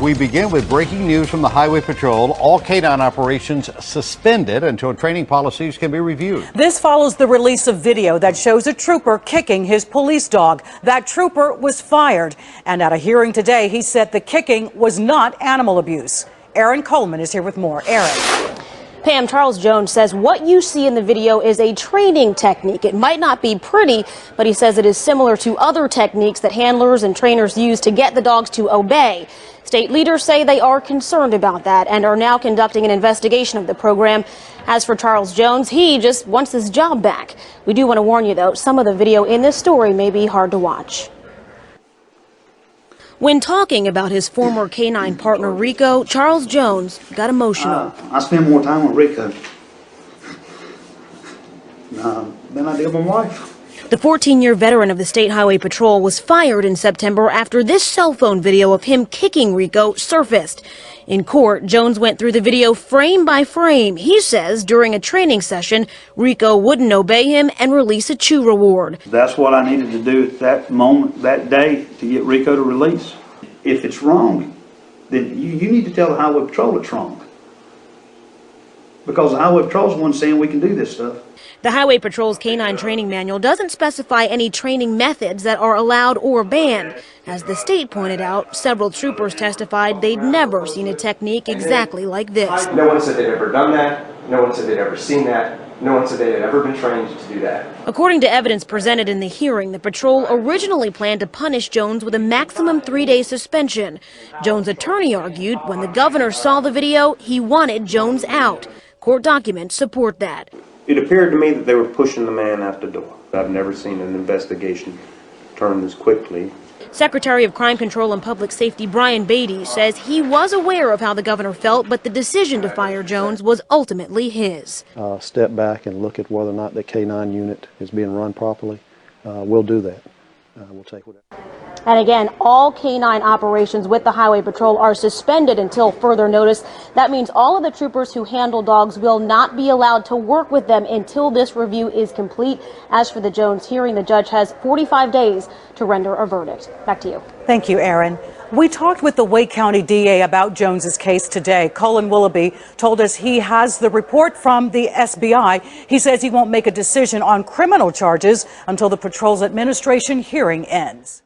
We begin with breaking news from the Highway Patrol. All K-9 operations suspended until training policies can be reviewed. This follows the release of video that shows a trooper kicking his police dog. That trooper was fired. And at a hearing today, he said the kicking was not animal abuse. Aaron Coleman is here with more. Aaron. Pam, Charles Jones says what you see in the video is a training technique. It might not be pretty, but he says it is similar to other techniques that handlers and trainers use to get the dogs to obey. State leaders say they are concerned about that and are now conducting an investigation of the program. As for Charles Jones, he just wants his job back. We do want to warn you, though, some of the video in this story may be hard to watch. When talking about his former K-9 partner Rico, Charles Jones got emotional. I spend more time with Rico than I did with my wife. The 14-year veteran of the State Highway Patrol was fired in September after this cell phone video of him kicking Rico surfaced. In court, Jones went through the video frame by frame. He says during a training session, Rico wouldn't obey him and release a chew reward. That's what I needed to do at that moment, that day, to get Rico to release. If it's wrong, then you need to tell the Highway Patrol it's wrong. Because the Highway Patrol is the one saying we can do this stuff. The Highway Patrol's K-9 training manual doesn't specify any training methods that are allowed or banned. As the state pointed out, several troopers testified they'd never seen a technique exactly like this. No one said they'd ever done that. No one said they'd ever seen that. No one said they had ever been trained to do that. According to evidence presented in the hearing, the patrol originally planned to punish Jones with a maximum 3-day suspension. Jones' attorney argued when the governor saw the video, he wanted Jones out. Court documents support that. It appeared to me that they were pushing the man out the door. I've never seen an investigation turn this quickly. Secretary of Crime Control and Public Safety Brian Beatty says he was aware of how the governor felt, but the decision to fire Jones was ultimately his. Step back and look at whether or not the K-9 unit is being run properly. We'll do that. We'll take whatever. And again, all K-9 operations with the Highway Patrol are suspended until further notice. That means all of the troopers who handle dogs will not be allowed to work with them until this review is complete. As for the Jones hearing, the judge has 45 days to render a verdict. Back to you. Thank you, Aaron. We talked with the Wake County DA about Jones's case today. Colin Willoughby told us he has the report from the SBI. He says he won't make a decision on criminal charges until the patrol's administration hearing ends.